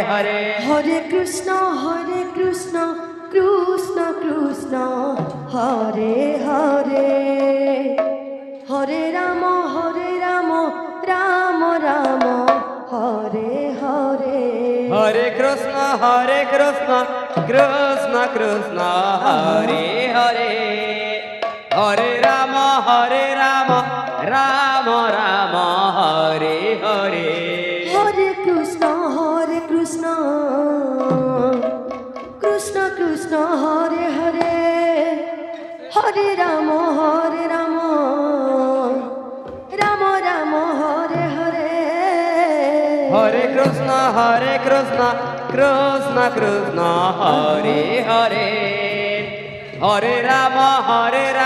Hare Hare Krishna Krishna Krishna Hare Hare Hare Ram Ram Ram Hare Hare Hare Krishna Krishna Krishna Hare Hare Hare Ram Ram Ram Hare Hare Hare Krishna Krishna Krishna Hare Hare Hare Ram Ram Ram Hare Hare Hare Krishna Krishna Krishna Hare Hare Hare Ram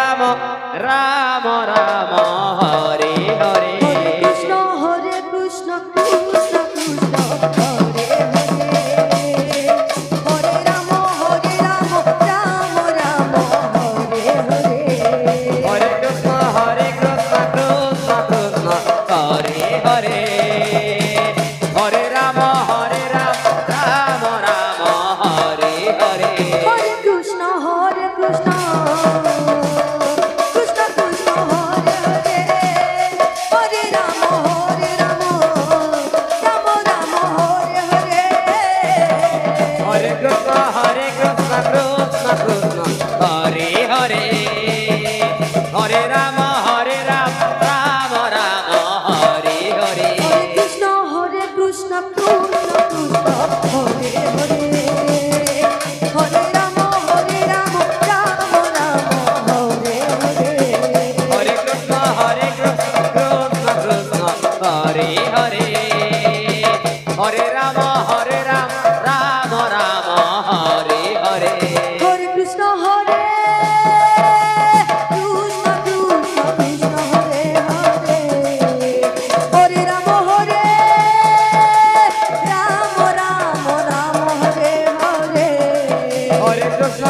Ram Ram Hare Hare Hare Krishna Krishna Hare Hare Hare Ram Ram Ram Hare Hare Hare Krishna Krishna Hare Hare Hare Ram Ram Ram Hare Hare Hare Krishna Krishna Krishna Hare Hare Hare Ram Ram Ram Hare Hare Hare Krishna Krishna Hare Hare Hare Ram Ram Ram Hare Hare Hare Krishna Krishna Hare Hare Hare Ram Ram Ram Hare Hare Hare Krishna Krishna Hare Hare Hare Ram Ram Ram Hare Hare Hare Krishna Krishna Hare Hare Hare Ram Ram Hare Hare Hare Krishna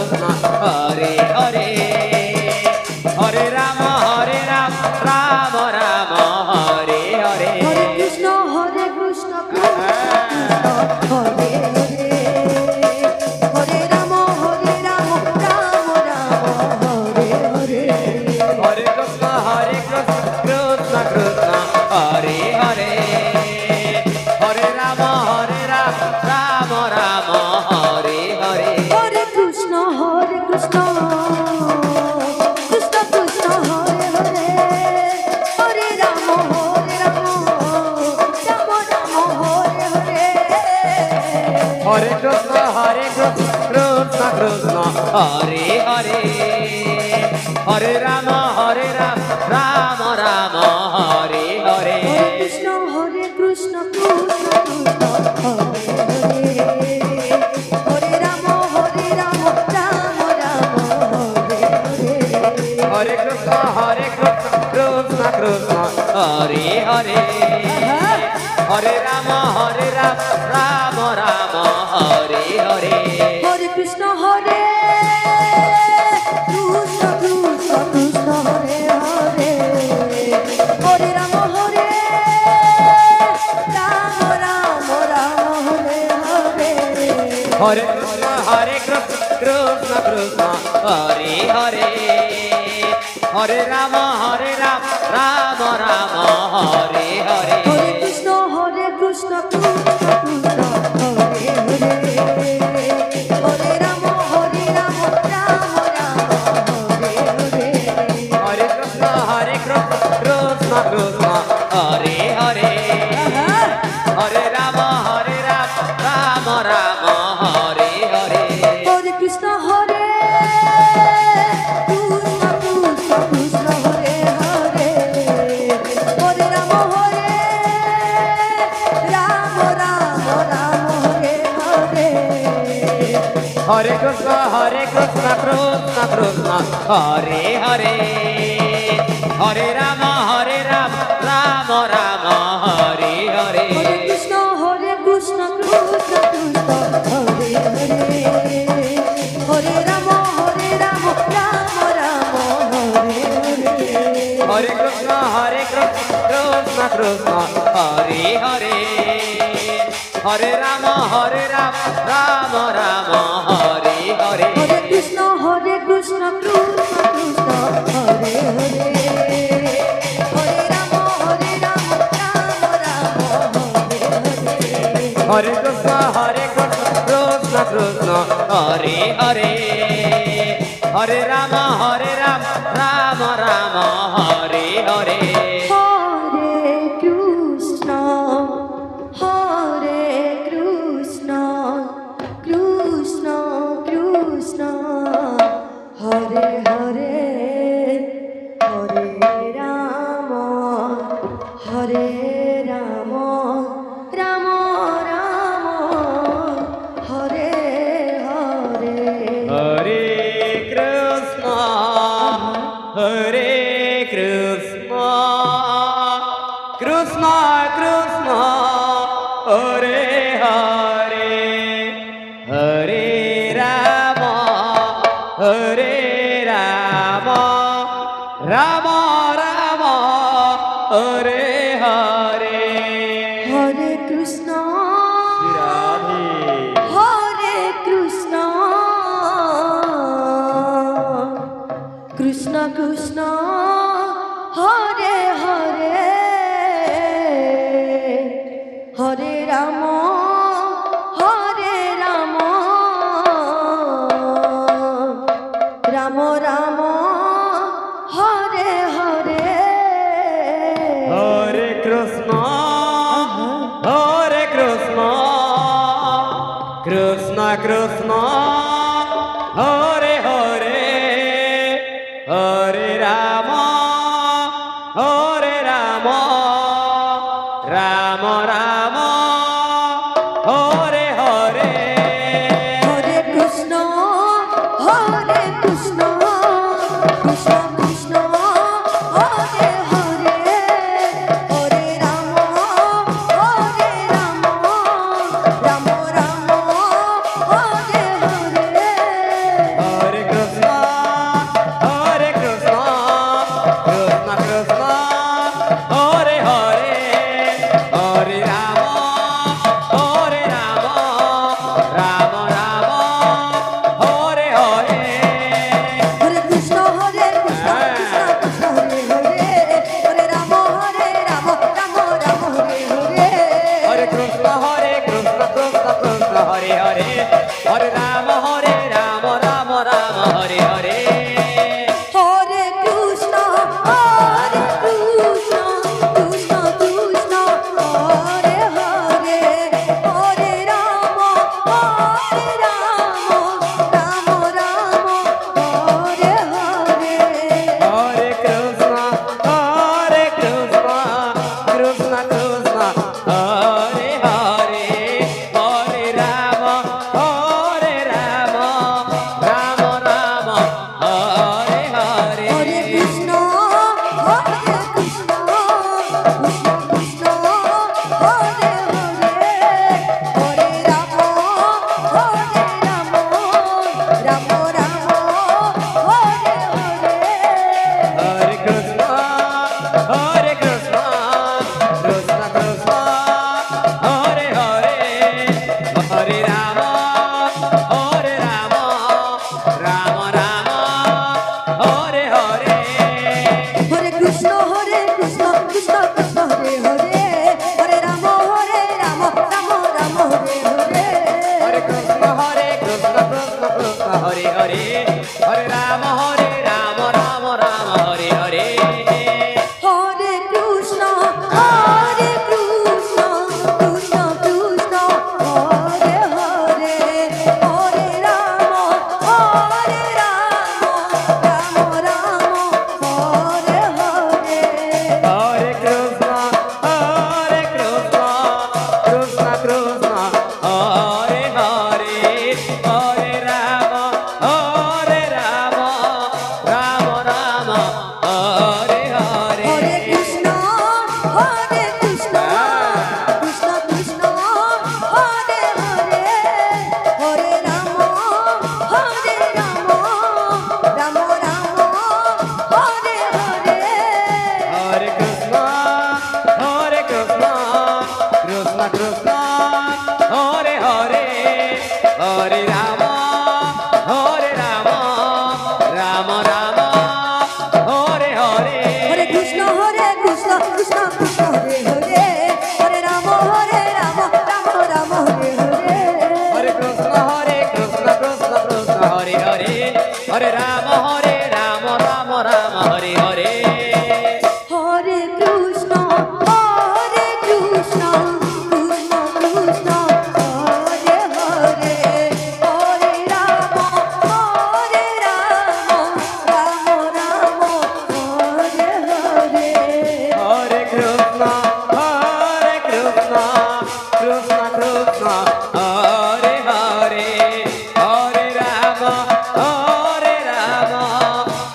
Krishna Hare Hare Hare Ram Ram Ram Hare Hare Hare Krishna Krishna Hare Hare Hare Ram Ram Ram Hare Hare Hare Krishna Krishna Hare Hare Hare Ram Ram Ram Hare Hare Hare Krishna Krishna Krishna Hare Hare Hare Ram Ram Ram Hare Hare Hare Krishna Krishna Hare Hare Hare Ram Ram Ram Hare Hare Hare Krishna Krishna Hare Hare Hare Ram Ram Ram Hare Hare Hare Krishna Krishna Hare Hare Hare Ram Ram Ram Hare Hare Hare Krishna Krishna Hare Hare Hare Ram Ram Hare Hare Hare Krishna Krishna Hare Hare Hare Ram Ram Ram Hare Hare Hare Krishna Krishna Hare Hare Hare Ram Ram Ram Hare Hare Hare Krishna Krishna Hare Hare Hare Ram Ram Ram Hare Hare Hare Krishna Krishna Hare Hare Hare Ram Ram Hare Hare Hare Krishna Krishna Hare Hare Hare Ram Ram Ram Hare Hare Hare Krishna Krishna Hare Hare Hare Ram Ram Ram Hare Hare Hare Krishna Krishna Hare Hare Hare Rama, Rama Rama, Hare Hare. Hare Krishna, Krishna Krishna, Hare Hare. Hare Rama, Rama Rama, Hare Hare. Hare Krishna, Krishna Krishna, Hare Hare. Hare Rama, Rama Rama, Hare Hare. Hare Krishna, Krishna Krishna, Hare Hare. Hare Rama, Rama Rama, Hare Hare. Hare Krishna, Krishna Krishna, Hare Hare. Hare Rama, Rama Rama, Hare Hare. Hare Krishna, Radhe. Hare Krishna, Krishna Krishna, Hare Hare. Hare Rama, Rama Rama, Hare Hare. Hare Krishna, Krishna Krishna, Hare Hare. Hare Rama, Rama Rama, Hare Hare. Hare Krishna, Krishna Krishna, Hare Hare. Hare Rama, Rama Rama, Hare Hare. Hare Krishna, Krishna Krishna, Hare Hare. Hare Rama, Rama Rama, Hare Hare. Hare Krishna, Krishna Krishna, Hare Hare. Hare Rama, Rama Rama, Hare Hare. Hare Krishna, Krishna Krishna, Hare Hare. Hare Rama, Rama Rama, Hare Hare. Hare Krishna, Krishna Krishna, Hare Hare. Hare Rama, Rama Rama, Hare Hare. Hare Krishna, Krishna Krishna, Hare Hare. Hare Rama, Rama Rama, Hare Hare. Hare Krishna, Krishna Krishna, Hare Hare. Hare Rama, Rama Rama, Hare Hare. Hare Krishna, Krishna Krishna, Hare Hare. Hare Rama, Rama Rama, Hare Hare. Hare Krishna, Krishna Krishna, Hare Hare. Hare Rama, Rama Rama, Hare Hare. Hare Krishna, Krishna Krishna, Hare Hare. Hare Rama, Rama Rama, Hare Hare. Hare Krishna, Krishna Krishna, Hare Hare. Hare Rama, Rama Rama, Hare Hare. Hare Krishna, Krishna Krishna, Krishna Hare Hare Hare Ram Ram Ram Hare Hare Hare Krishna Krishna Krishna Hare Hare Hare Ram Ram Ram Hare Hare Hare Krishna Krishna Krishna Hare Hare Hare Ram Ram Ram Hare Hare Hare Krishna Krishna Krishna Hare Hare Hare Ram Ram Ram Hare Hare Hare Krishna Krishna Krishna Hare Hare Hare Ram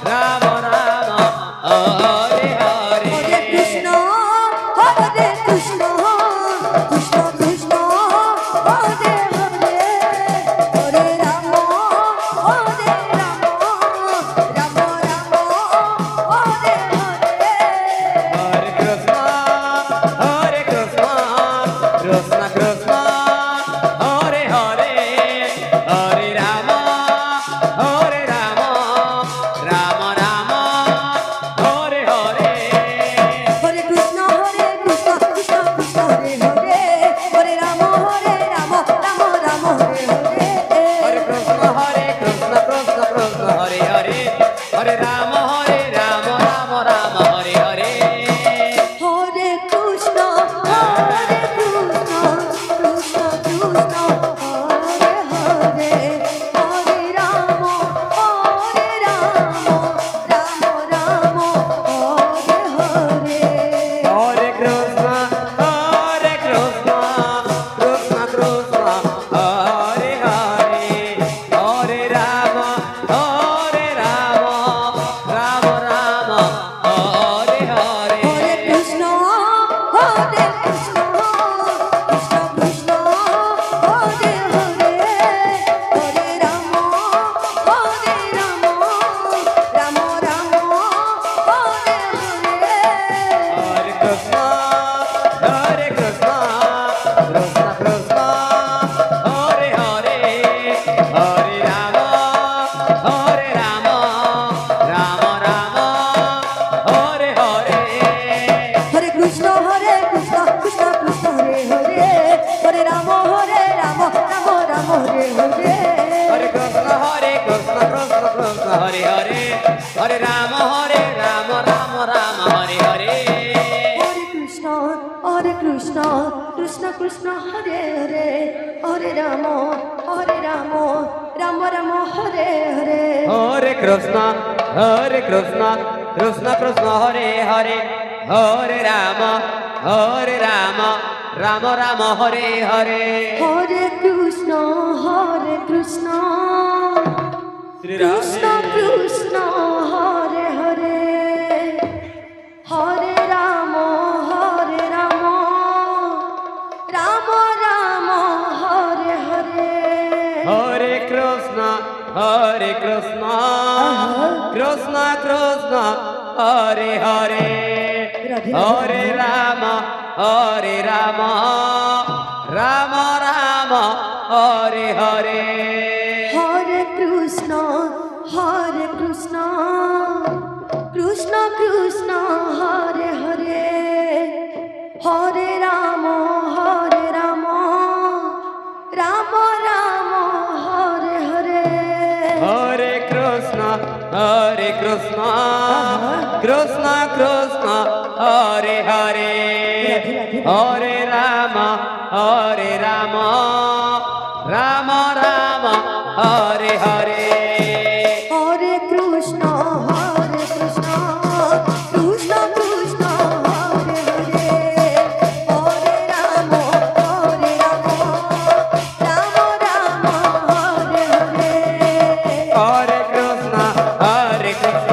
Ram Ram Hare Hare Hare Krishna Krishna Krishna Hare Hare Hare Ram Ram Ram Hare Hare Hare Krishna Krishna Krishna Hare Hare Hare Ram Ram Ram Hare Hare Hare Krishna Krishna Krishna Hare Hare Hare Ram Ram Ram Hare Hare Hare Krishna Krishna Krishna Hare Hare Hare Ram Ram Hare Hare Hare Krishna Krishna Krishna Hare Hare Hare Ram Ram Hare Hare Hare Krishna Krishna Krishna Hare Hare Hare Ram Ram Ram Hare Hare Hare Krishna Krishna Krishna Hare Hare Hare Ram Ram Ram Hare Hare Hare Krishna Krishna Krishna Hare Hare Hare Ram Ram Ram Hare Hare Hare Krishna Krishna Krishna Hare Hare Hare Ram Ram Ram Hare Hare Hare Krishna Krishna Hare Hare Hare Ram Ram Hare Hare Hare Krishna Krishna Krishna Hare Hare Hare Ram Ram Ram Hare Hare Hare Krishna Krishna Krishna Hare Hare Hare Ram Ram Ram Hare Hare Hare Krishna Krishna Shri Krishna Krishna Hare Hare Hare Ram Ram Ram Hare Hare Hare Krishna Krishna Krishna Krishna Hare Hare Hare Ram Ram Ram Hare Hare Hare Krishna Krishna Krishna Krishna Hare Hare Hare Ram Ram Ram Hare Hare Hare Krishna Krishna Krishna Krishna Hare Hare Hare Ram Ram Ram Hare Hare Hare Krishna Krishna Krishna Krishna Hare Hare Hare Ram Ram Hare Hare Hare Krishna Krishna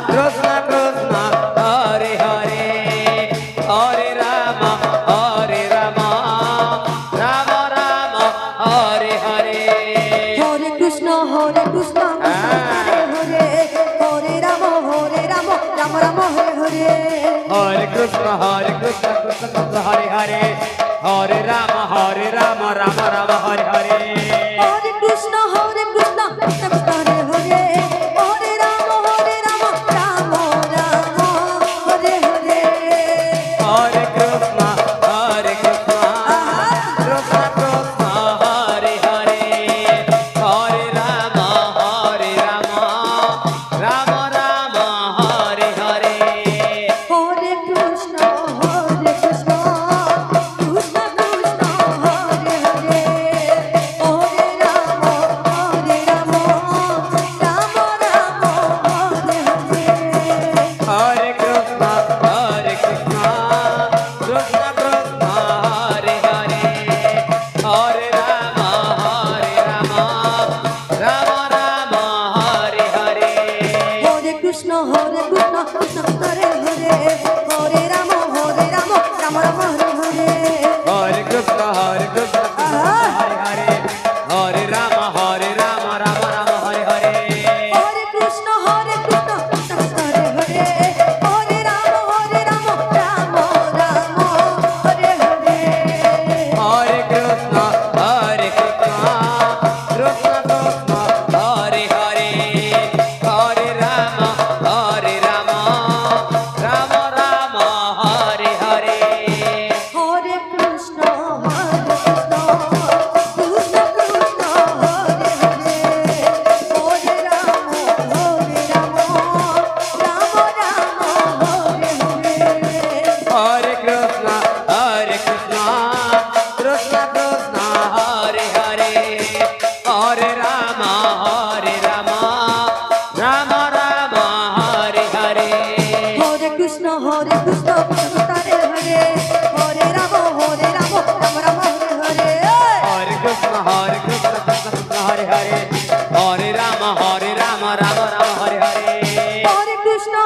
Krishna Krishna Hare Hare Hare Ram Ram Ram Hare Hare Hare Krishna Krishna Hare Hare Hare Ram Ram Ram Hare Hare Hare Krishna Krishna Krishna Hare Hare Hare Rama, Rama Rama, Hare Hare. Hare Krishna, Krishna Krishna, Hare Hare. Hare Rama, Rama Rama, Hare Hare. Hare Krishna, Krishna Krishna, Hare Hare. Hare Rama, Rama Rama, Hare Hare. Hare Krishna, Krishna Krishna, Hare Hare. Hare Rama, Rama Rama, Hare Hare. Hare Krishna, Krishna Krishna, Hare Hare. Hare Rama, Rama Rama, Hare Hare. Hare Krishna, Krishna Krishna, Hare Hare. Hare Rama, Rama Rama, Hare Hare. Hare Krishna, Krishna Hare Hare. Hare Rama, Rama Rama, Hare Hare. Hare Krishna, Krishna Krishna, Hare Hare. Hare Rama, Rama Rama, Hare Hare. Hare Krishna, Krishna Krishna, Hare Hare. Hare Rama, Rama Rama, Hare Hare. Hare Krishna, Krishna Krishna, Hare Hare. Hare Rama, Rama Rama, Hare Hare. Hare Krishna, Krishna Krishna, Hare Hare. Hare Rama, Rama Rama, Hare Hare. Hare Krishna, Krishna Krishna, Hare Hare. Hare Rama, Rama Rama, Hare Hare. Hare Krishna, Krishna Krishna, Hare Hare. Hare Rama, Rama Rama, Hare Hare. Hare Krishna,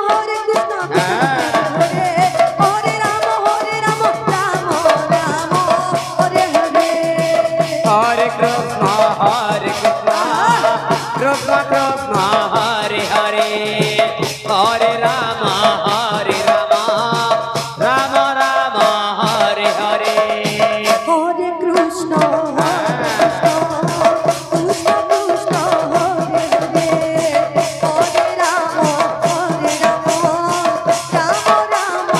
Krishna Hare Hare. Hare Rama, Rama Rama, Hare Hare. Hare Krishna, Krishna Krishna, Hare Hare. Hare Rama, Rama Rama, Hare Hare.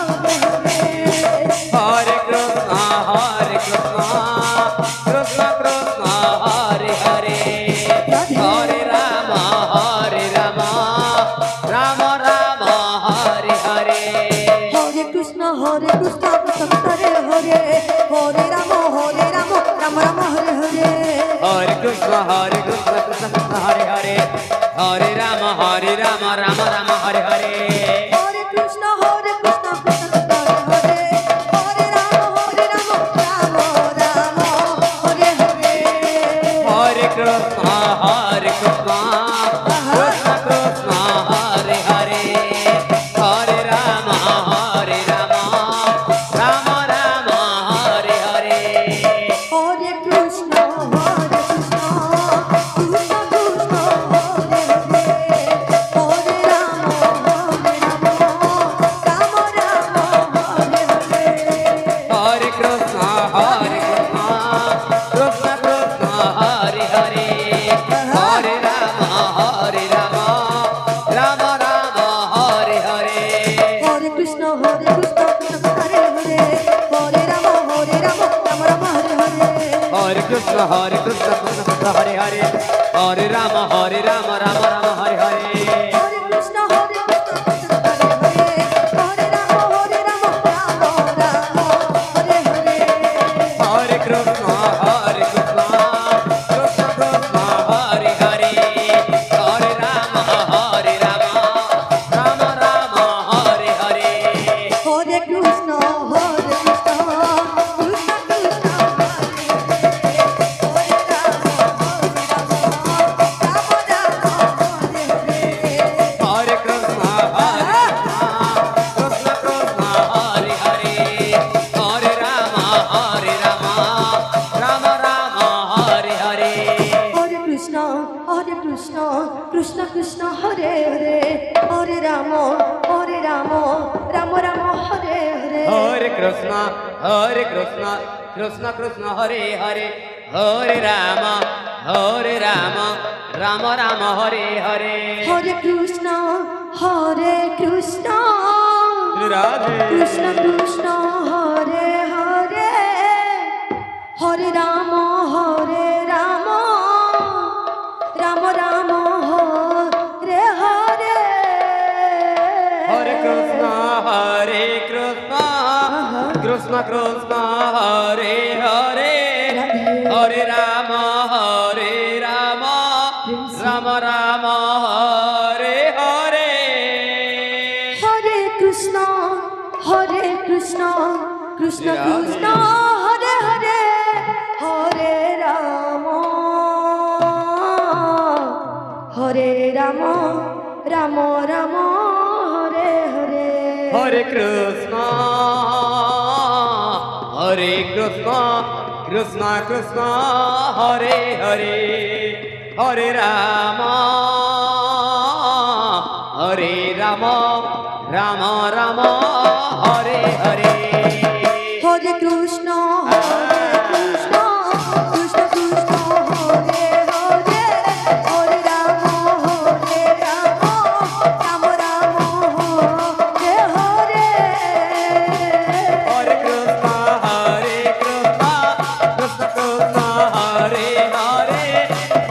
Hare Krishna, Krishna Krishna, Hare Hare. Hare Rama, Rama Rama, Hare Hare. Hare Krishna, Krishna Krishna, Hare Hare. Hare Rama, Rama Rama, Hare Hare. Hare Krishna, Krishna Krishna, Hare Hare. Hare Rama, Rama Rama, Hare Hare. Hare Krishna, Krishna Krishna, Hare Hare. Hare Rama, Rama Rama, Hare Hare. Hare Krishna, Krishna Krishna, Hare Hare. Hare Rama, Rama Rama, Hare Hare. Hare Krishna, Krishna Krishna, Hare Hare. Hare Rama, Rama Rama, Hare Hare. Hare Krishna, Krishna Krishna, Hare Hare. Hare Rama, Rama Rama, Hare Hare. Hare Krishna, Krishna Krishna, Hare Hare. Hare Rama, Rama Rama, Hare Hare. Hare Krishna, Krishna Krishna, Hare Hare. Hare Rama, Rama Rama, Hare Hare. Hare Krishna, Krishna Krishna, Hare Hare. Hare Rama, Rama Rama, Hare Hare. Hare Krishna, Krishna Krishna, Hare Hare. Hare Rama, Rama Rama, Hare Hare. Hare Krishna, Krishna Krishna, Hare Hare. Hare Rama, Rama Rama, Hare Hare. Hare Krishna, Krishna Krishna, Hare Krishna Krishna Hare Hare Hare Rama Rama Hare Hare Hare Krishna Hare Krishna, Krishna Krishna Hare Hare, Hare Rama, Rama Rama Hare Hare. Hare Krishna, Radhe. Krishna Krishna, Hare Hare, Hare Rama, Rama Rama, Hare Hare. Hare Krishna, Krishna Krishna Hare Hare, Hare Rama, Rama Rama Hare Hare. Hare Krishna, Krishna Krishna, Hare Hare, Hare Rama, Rama Rama, Hare Hare. Hare Krishna, Krishna Krishna Hare Hare, Hare Rama, Rama Rama Hare Hare. Hare Krishna, Krishna Krishna, Hare Hare, Hare Rama, Rama Rama, Hare Hare. Hare Krishna, Krishna Krishna Hare Hare,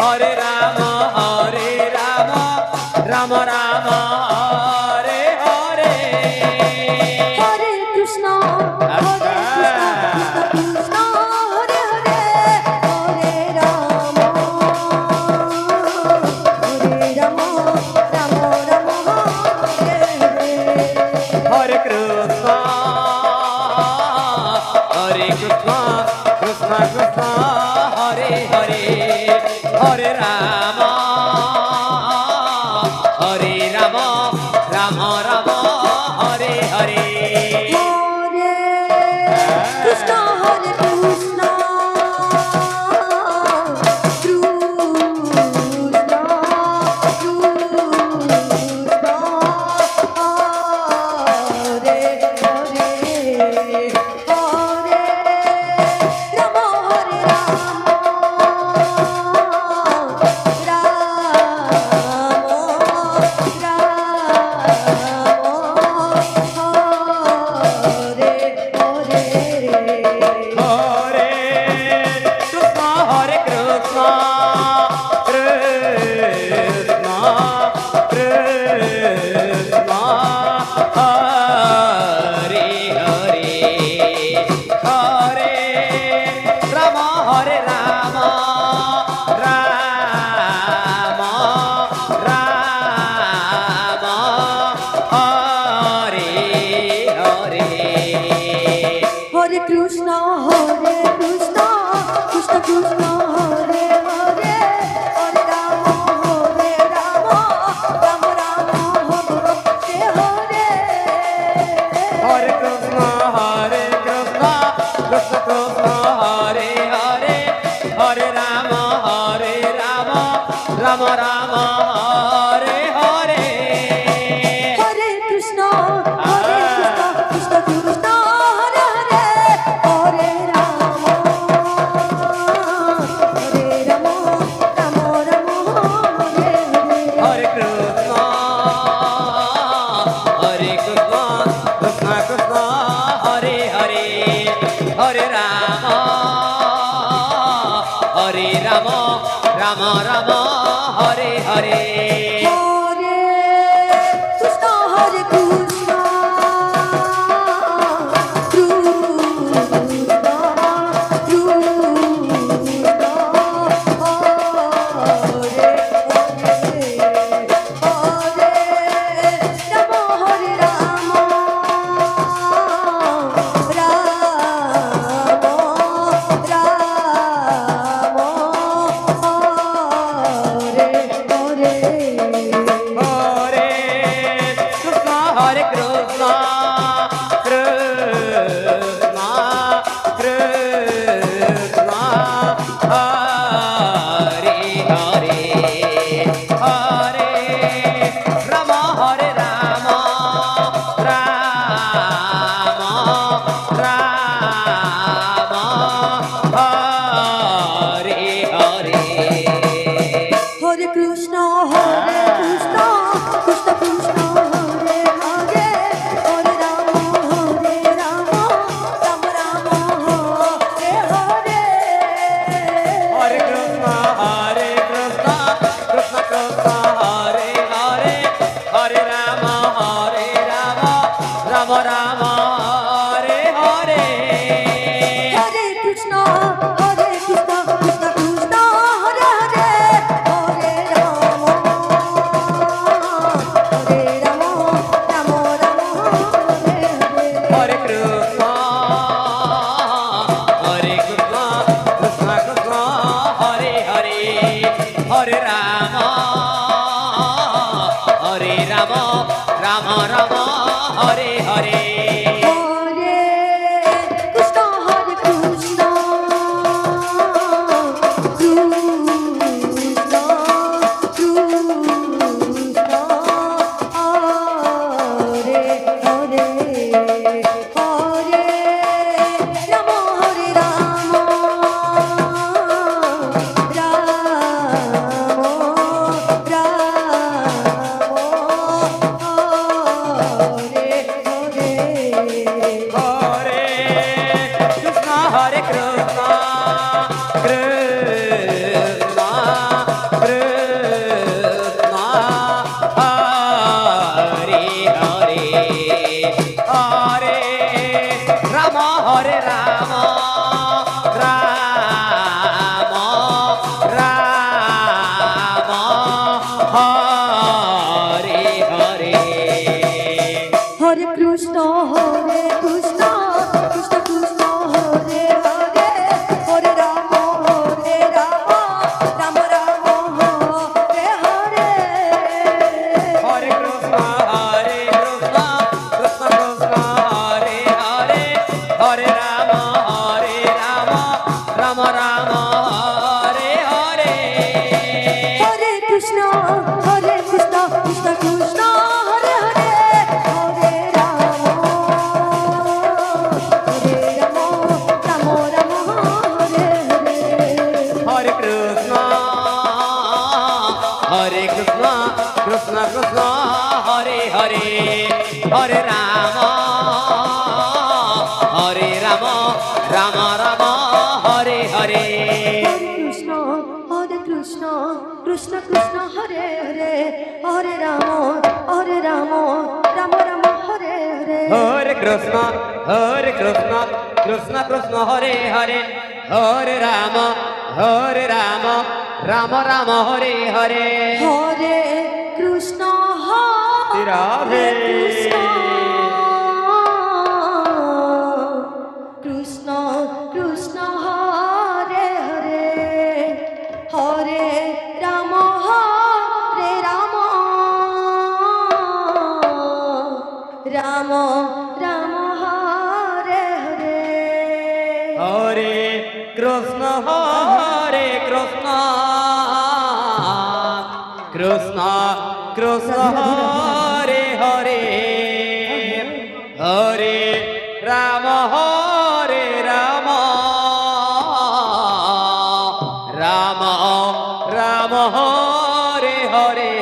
Hare Rama, Rama Rama Hare Hare. Hare Krishna, Krishna Hare Hare, Hare Rama, Rama Rama, Hare Hare. Hare Krishna, Krishna Krishna Hare Hare, Hare Rama, Rama Rama Hare Hare. Hare Krishna, Krishna Rama Rama Hare Hare. Hare Krishna, Krishna Krishna, Hare Hare, Hare Rama, Rama Rama, Hare Hare. Hare Krishna, Krishna Krishna, Hare Hare, Hare Rama, Rama Rama, Hare Hare. Hare Krishna, Krishna Hare Krishna Hare Krishna Krishna Krishna Hare Hare Hare Ram Ram Ram Hare Hare Hare Krishna, Hare Krishna, Krishna Krishna, Hare Hare, Hare Rama, Hare Rama, Rama Rama, Hare Hare. Hare Krishna Hare Krishna Krishna Krishna Hare Hare Hare Ram Hare Ram Hare Krishna, Krishna Krishna, Hare Hare, Hare Rama, Hare Rama, Rama Rama, Hare Hare. Hare Krishna Krishna Krishna Hare Hare Hare Ram Ram Ram Hare Hare Hare Krishna, Hare Krishna, Krishna Krishna, Hare Hare, Hare Rama, Rama Rama, Hare Hare. Hare Krishna Krishna Krishna Hare Hare Hare Ram Ram Ram Hare Hare Hare Krishna, Hare Krishna, Krishna Krishna, Hare Hare, Hare Rama, Rama Rama, Hare Hare. Krishna Krishna Krishna Krishna Hare Hare Hare Ram Ram Ram Hare Hare Hare Krishna, Krishna Krishna, Hare Hare, Hare Rama, Rama Rama, Hare Hare. Hare Krishna Radhe. Krishna Krishna Krishna Hare Hare Hare Ram Ram Ram Ram Hare Hare Hare Krishna, Krishna Krishna, Hare Hare, Hare Rama, Rama Rama, Hare Hare.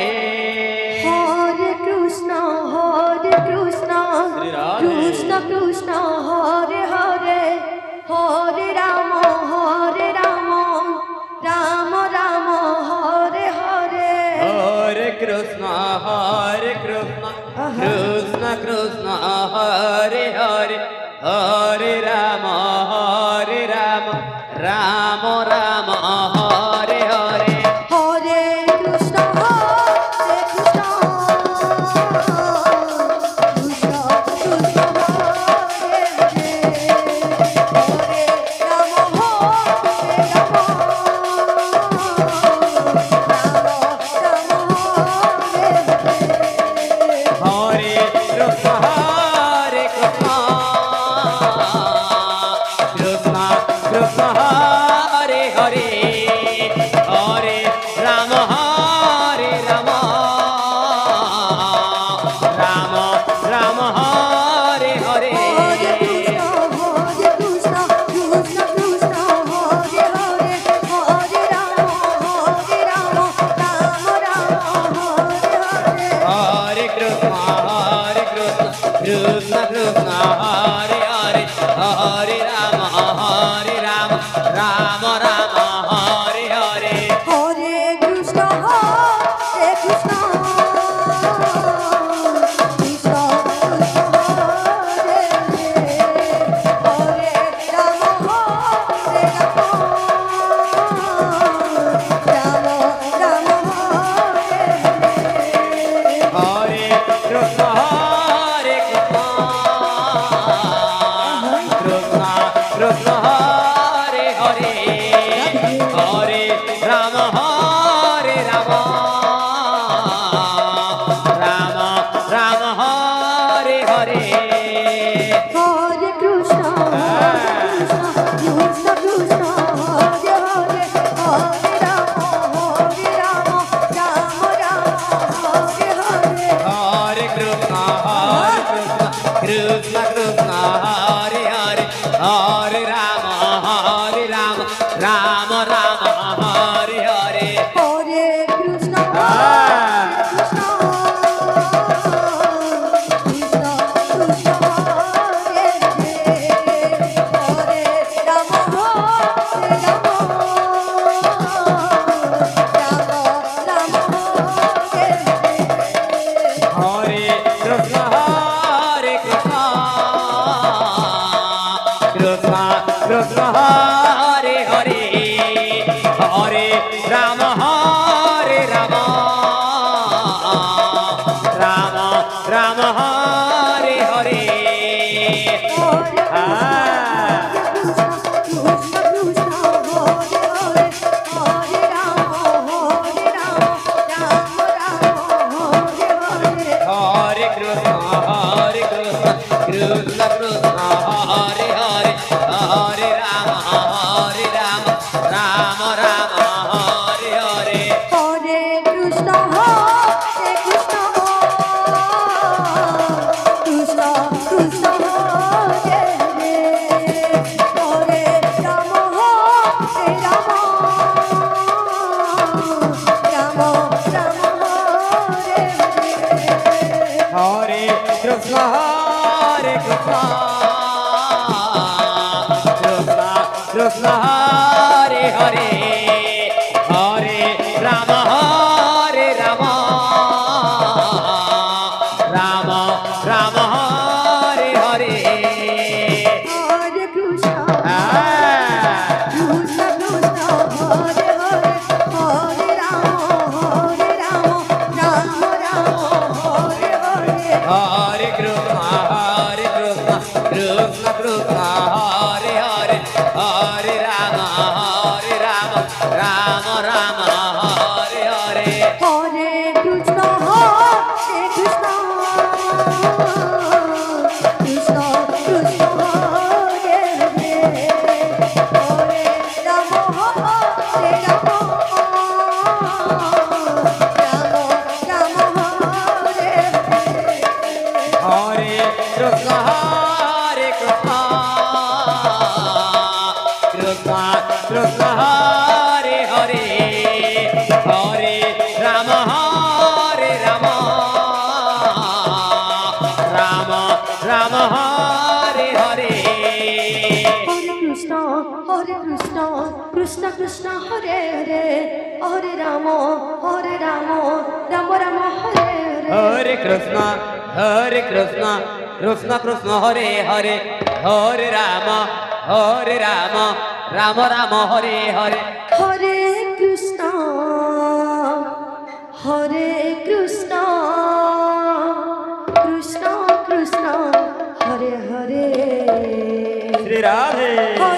Hare Krishna Shri Radhe. Krishna Krishna Hare Hare Hare Ram Ram Ram Hare Hare Hare Krishna, Krishna Krishna, Hare Hare, Hare Rama, Rama Rama, Hare Hare. Hare Krishna Krishna Krishna Krishna Hare Hare Hare Ram Hare Krishna, Krishna Krishna, Hare Hare, Hare Rama, Rama Rama, Hare Hare. Hare Krishna Krishna Krishna Hare Hare Hare Ram Ram Hare Hare Hare Krishna, Krishna Krishna, Hare Hare, Hare Rama, Rama Rama, Hare Hare. Hare Krishna Krishna Krishna Krishna Hare Hare Hare Ram Hare Hare Hare Ram Hare Ram Ram Ram Hare Hare Hare Krishna, Krishna Krishna, Hare Hare, Hare Rama, Rama Rama, Hare Hare. Hare Krishna, Krishna Krishna, Hare Hare, Hare Rama, Rama Rama, Hare Hare. Hare Krishna, Krishna Krishna, Hare Hare, Hare Rama, Rama Rama, Hare Hare. Hare Krishna, Krishna Krishna, Hare Hare, Hare Rama, Rama Rama, Hare Hare. Hare Krishna, Krishna Krishna, Hare Hare, Hare Rama, Rama Rama, Hare Hare. Hare Krishna, Krishna Krishna, Hare Hare, Hare Rama, Rama Rama, Hare Hare. Hare Krishna, Ah. Krishna Krishna, Hare Hare, Hare Rama, Rama Rama, Hare Hare. Hare Krishna, Krishna Krishna, Hare Hare, Hare Rama, Rama Rama, Hare Hare. Hare Krishna, Krishna Krishna, Hare Hare, Hare Rama, Rama Hare Hare. Hare Krishna, Krishna Krishna, Hare Hare, Hare Rama, Rama Rama, Hare Hare. Hare Krishna, Krishna Krishna, Hare Hare, Hare Rama, Rama Rama, Hare Hare. Hare Krishna, Krishna Krishna, Hare Hare, Hare Rama, Rama Rama, Hare Hare. Hare Krishna, Krishna Krishna, Hare Hare. Shri Radhe.